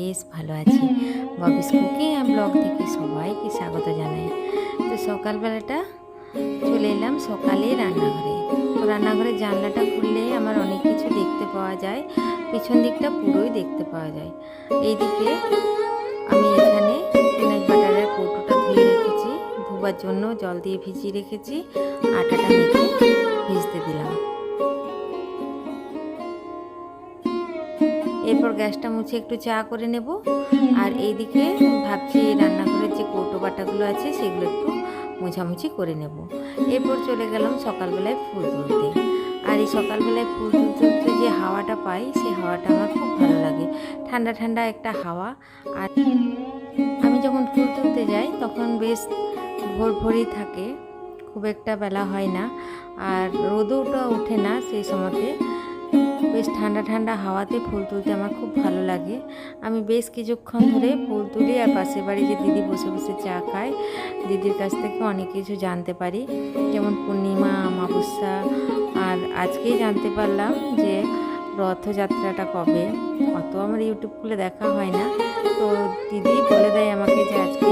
বেশ ভালো আছি। ববিস কুকিং অ্যান্ড ব্লগ থেকে সবাইকে স্বাগত জানাই। তো সকালবেলাটা চলে এলাম সকালে রান্নাঘরে। তো রান্নাঘরের জানলাটা খুললে আমার অনেক কিছু দেখতে পাওয়া যায়, পিছন দিকটা পুরোই দেখতে পাওয়া যায়। এইদিকে আমি এখানে পিনাট বাটারের কৌটোটা ধুয়ে রেখেছি, ধোবার জন্য জল দিয়ে ভিজিয়ে রেখেছি, আটাটা মেখে ভিজতে দিলাম। এরপর গ্যাসটা মুছে একটু চা করে নেব। আর এইদিকে ভাবছি রান্নাঘরের যে কৌটো বাটাগুলো আছে সেগুলো একটু মোছামুছি করে নেব। এরপর চলে গেলাম সকালবেলায় ফুল তুলতে। আর এই সকালবেলায় ফুল তুলতে তুলতে যে হাওয়াটা পাই সেই হাওয়াটা আমার খুব ভালো লাগে, ঠান্ডা ঠান্ডা একটা হাওয়া। আর আমি যখন ফুল তুলতে যাই তখন বেশ ভোর ভোরই থাকে, খুব একটা বেলা হয় না, আর রোদওটা ওঠে না সেই সময়তে। বেশ ঠান্ডা ঠান্ডা হাওয়াতে ফুল তুলতে আমার খুব ভালো লাগে। আমি বেশ কিছুক্ষণ ধরে ফুল তুলি, আর পাশের বাড়ি যে দিদি বসে বসে চা খায়, দিদির কাছ থেকে অনেক কিছু জানতে পারি, যেমন পূর্ণিমা, অমাবস্যা, আর আজকেই জানতে পারলাম যে রথযাত্রাটা কবে। অত আমার ইউটিউব খুলে দেখা হয় না, তো দিদি বলে দেয় আমাকে যে আজকে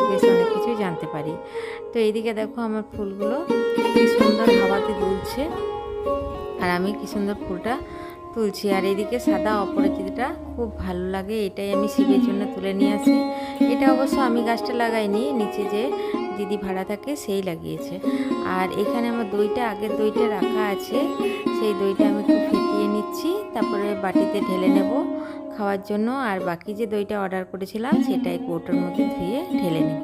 বেশ অনেক কিছুই জানতে পারি। তো এইদিকে দেখো আমার ফুলগুলো কি সুন্দর হাওয়াতে দুলছে, আর আমি কি সুন্দর ফুলটা তুলছি। আর এদিকে সাদা অপরাজিতাটা খুব ভালো লাগে, এটাই আমি শিবের জন্য তুলে নিয়ে আসি। এটা অবশ্য আমি গাছটা লাগাইনি, নিচে যে দিদি ভাড়া থাকে সেই লাগিয়েছে। আর এখানে আমার দইটা, আগের দইটা রাখা আছে, সেই দইটা আমি একটু ফেটিয়ে নিচ্ছি, তারপরে বাটিতে ঢেলে নেব খাওয়ার জন্য। আর বাকি যে দইটা অর্ডার করেছিলাম সেটাই কৌটোর মধ্যে ধুয়ে ঢেলে নেব।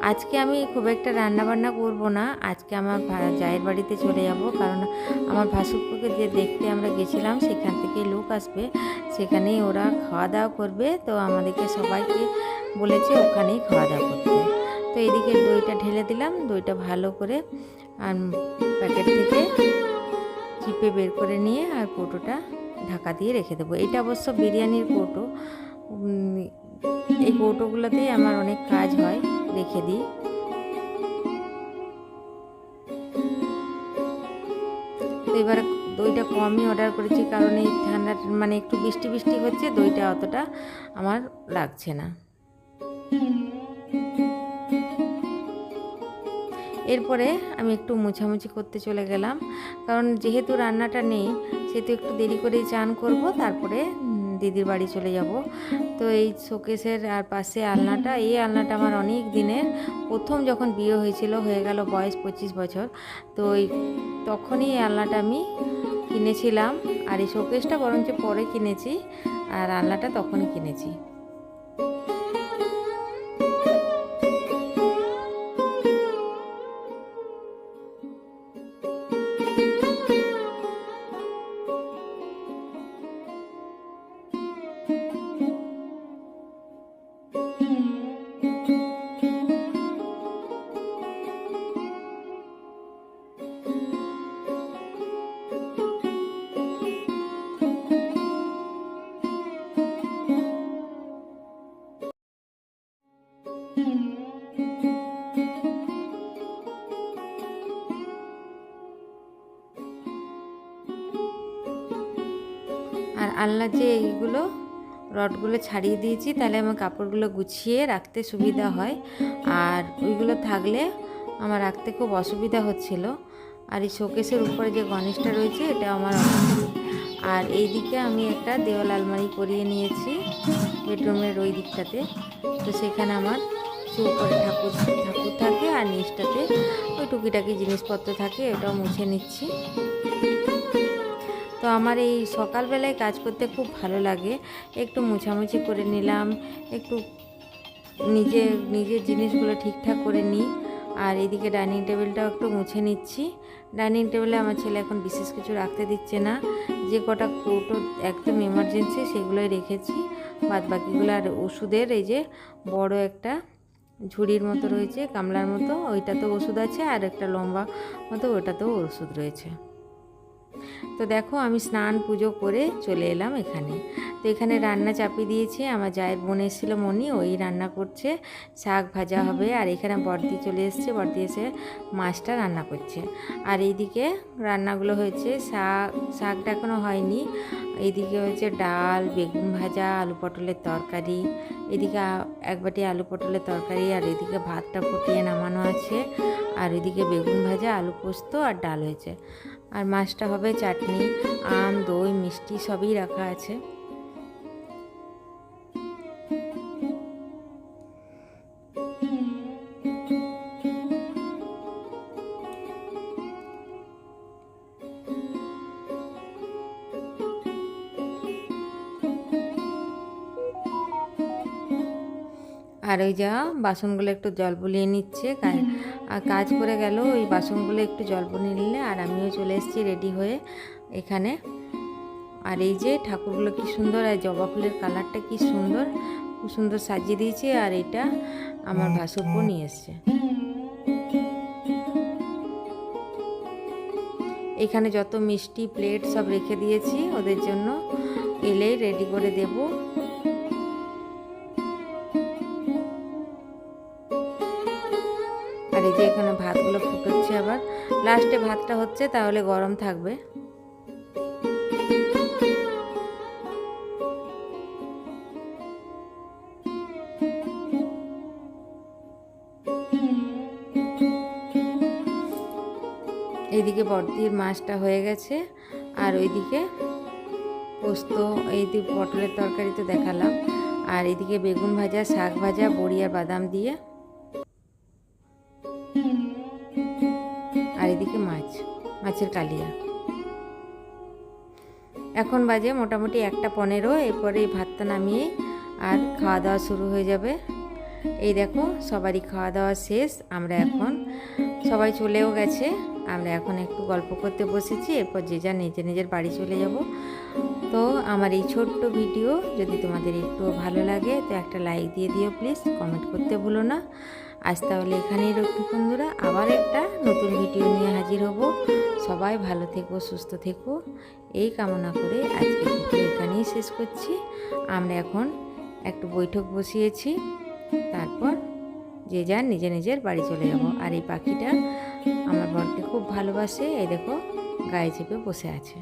আজকে আমি খুব একটা রান্নাবান্না করব না, আজকে আমার জায়ের বাড়িতে চলে যাব, কারণ আমার ভাসুরপুরকে যে দেখতে আমরা গেছিলাম সেখান থেকে লোক আসবে, সেখানেই ওরা খাওয়া দাওয়া করবে। তো আমাদেরকে সবাইকে বলেছে ওখানেই খাওয়া দাওয়া করতে। তো এদিকে দইটা ঢেলে দিলাম, দইটা ভালো করে প্যাকেট থেকে চিপে বের করে নিয়ে আর কৌটোটা ঢাকা দিয়ে রেখে দেবো। এটা অবশ্য বিরিয়ানির কৌটো, এই কৌটোগুলোতেই আমার অনেক কাজ হয়, রেখে দিই। তো এবার দইটা কমই অর্ডার করেছি, কারণ এই ঠান্ডা মানে একটু বৃষ্টি বৃষ্টি হচ্ছে, দইটা অতটা আমার লাগছে না। এরপরে আমি একটু মোছামুছি করতে চলে গেলাম, কারণ যেহেতু রান্নাটা নেই সেহেতু একটু দেরি করেই চান করব, তারপরে দিদির বাড়ি চলে যাব। তো এই শোকেসের আর পাশে আলনাটা, এই আলনাটা আমার অনেক দিনের, প্রথম যখন বিয়ে হয়েছিল, হয়ে গেল বয়স 25 বছর, তো তখনই এই আলনাটা আমি কিনেছিলাম। আর এই শোকেসটা বরঞ্চ পরে কিনেছি, আর আলনাটা তখনই কিনেছি। আর আলনার যে এইগুলো রডগুলো ছাড়িয়ে দিয়েছি, তাহলে আমার কাপড়গুলো গুছিয়ে রাখতে সুবিধা হয়, আর ওইগুলো থাকলে আমার রাখতে খুব অসুবিধা হচ্ছিল। আর এই শোকেসের উপরে যে গণেশটা রয়েছে এটা আমার অনেক। আর এই দিকে আমি একটা দেওয়াল আলমারি করিয়ে নিয়েছি বেডরুমের ওই দিকটাতে, তো সেখানে আমার উপরে ঠাকুর ঠাকুর থাকে, আর নিচটাতে ওই টুকিটাকি জিনিসপত্র থাকে, এটাও মুছে নিচ্ছি। তো আমার এই সকালবেলায় কাজ করতে খুব ভালো লাগে, একটু মোছামুছি করে নিলাম, একটু নিজের জিনিসগুলো ঠিকঠাক করে নিই। আর এদিকে ডাইনিং টেবিলটাও একটু মুছে নিচ্ছি। ডাইনিং টেবিলে আমার ছেলে এখন বিশেষ কিছু রাখতে দিচ্ছে না, যে কটা কৌটো একদম এমার্জেন্সি সেগুলোই রেখেছি, বাদ বাকিগুলো। আর ওষুধের এই যে বড় একটা ঝুড়ির মতো রয়েছে, গামলার মতো, ওইটাতেও ওষুধ আছে, আর একটা লম্বা মতো ওটাতেও ওষুধ রয়েছে। তো দেখো আমি স্নান পুজো করে চলে এলাম এখানে। তো তো এখানে রান্না চাপিয়ে দিয়েছি, আমার জায়ের বোন এসেছিল মনি, ওই রান্না করছে, শাক ভাজা হবে। আর এখানে বর্দি চলে এসছে, বর্দি এসে মাছটা রান্না করছে। আর এইদিকে রান্নাগুলো হয়েছে, শাকটা এখনও হয়নি। এইদিকে হয়েছে ডাল, বেগুন ভাজা, আলু পটলের তরকারি, এদিকে এক বাটি আলু পটলের তরকারি, আর এদিকে ভাতটা ফুটিয়ে নামানো আছে, আর এদিকে বেগুন ভাজা, আলু পোস্ত আর ডাল হয়েছে। আর মাছটা হবে চাটনি, আম, দই, মিষ্টি সবই রাখা আছে। আর ওই যা বাসনগুলো একটু জল বুলিয়ে নিচ্ছে, আর কাজ করে গেল, ওই বাসনগুলো একটু জল বুলিয়ে নিলে। আর আমিও চলে এসেছি রেডি হয়ে এখানে। আর এই যে ঠাকুরগুলো কি সুন্দর, আর জবা ফুলের কালারটা কি সুন্দর, খুব সুন্দর সাজিয়ে দিয়েছি। আর এটা আমার ভাসুরপো নিয়ে এসছে। এখানে যত মিষ্টি প্লেট সব রেখে দিয়েছি ওদের জন্য, এলেই রেডি করে দেব। আর এই যে এখানে ভাতগুলো ফুটোচ্ছে, আবার লাস্টে ভাতটা হচ্ছে, তাহলে গরম থাকবে। এইদিকে বর্দির মাছটা হয়ে গেছে, আর ওইদিকে পোস্ত, এইদিকে পটলের তরকারি তো দেখালাম, আর এইদিকে বেগুন ভাজা, শাক ভাজা, বড়ি আর বাদাম দিয়ে, আর এদিকে মাছের কালিয়া। এখন বাজে মোটামুটি 1:15, এরপরে এই ভাতটা নামিয়ে আর খাওয়া দাওয়া শুরু হয়ে যাবে। এই দেখো সবারই খাওয়া দাওয়া শেষ, আমরা এখন সবাই চলেও গেছে, আমরা এখন একটু গল্প করতে বসেছি, এরপর যে যা নিজের বাড়ি চলে যাব। তো আমার এই ছোট্ট ভিডিও যদি তোমাদের একটু ভালো লাগে তো একটা লাইক দিয়ে দিও প্লিজ, কমেন্ট করতে ভুলো না। আজ তাহলে এখানেই রাখি বন্ধুরা, আবার একটা নতুন ভিডিও নিয়ে হাজির হব। সবাই ভালো থেকো, সুস্থ থেকো, এই কামনা করে আজকের ভিডিও এখানেই শেষ করছি। আমরা এখন একটু বৈঠক বসিয়েছি, তারপর যে যার নিজের বাড়ি চলে যাব। আর এই পাখিটা আমার বরকে খুব ভালোবাসে, এই দেখো গায়ে চেপে বসে আছে।